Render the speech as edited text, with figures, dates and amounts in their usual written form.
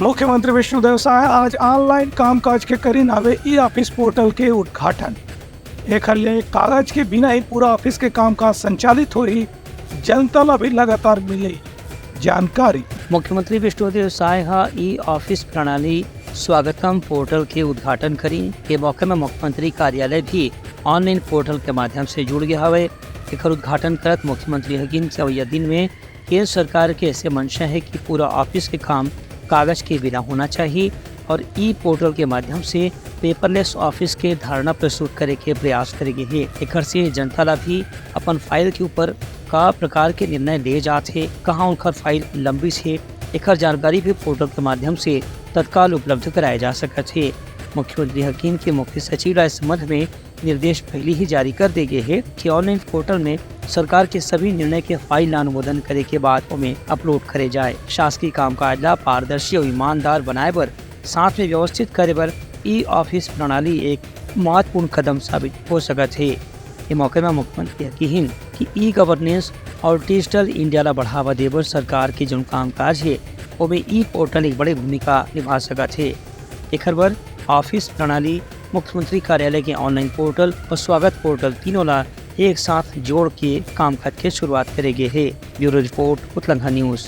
मुख्यमंत्री विष्णुदेव साय आज ऑनलाइन कामकाज के करी नावे ई ऑफिस पोर्टल के उद्घाटन। एक हल्ले कागज के बिना ही पूरा ऑफिस के कामकाज संचालित हो रही, जनता ला भी लगातार मिली जानकारी। मुख्यमंत्री विष्णुदेव साय ई ऑफिस प्रणाली स्वागतम पोर्टल के उद्घाटन करी के मौके में मुख्यमंत्री कार्यालय भी ऑनलाइन पोर्टल के माध्यम से जुड़ गया हवे। एकर उद्घाटन करत मुख्यमंत्री हकीन के दिन में केंद्र सरकार के ऐसे मंशा है कि पूरा ऑफिस के काम कागज के बिना होना चाहिए और ई पोर्टल के माध्यम से पेपरलेस ऑफिस के धारणा प्रस्तुत करे के प्रयास करेंगे है। एकर से जनता ला भी अपन फाइल के ऊपर का प्रकार के निर्णय ले जाते, कहाँ उनका फाइल लंबी है, एकर जानकारी भी पोर्टल के माध्यम से तत्काल उपलब्ध कराया जा सकत है। मुख्यमंत्री हकीम के मुख्य सचिव इस संबंध में निर्देश पहले ही जारी कर दे गए हैं कि ऑनलाइन पोर्टल में सरकार के सभी निर्णय के फाइल अनुमोदन करे के बाद उन्हें अपलोड करे जाए। शासकीय कामकाज ला पारदर्शी और ईमानदार बनाए पर साथ में व्यवस्थित करे पर ई ऑफिस प्रणाली एक महत्वपूर्ण कदम साबित हो सकत है। इस मौके में मुख्यमंत्री यकीन कि ई गवर्नेंस और डिजिटल इंडिया ला बढ़ावा देवर सरकार के जो कामकाज है उनमें ई पोर्टल एक बड़ी भूमिका निभा सकत है। एक बार ऑफिस प्रणाली मुख्यमंत्री कार्यालय के ऑनलाइन पोर्टल और स्वागत पोर्टल तीनों ला एक साथ जोड़ के कामकाज की शुरुआत करेंगे है। ब्यूरो रिपोर्ट उत्तलंघा न्यूज़।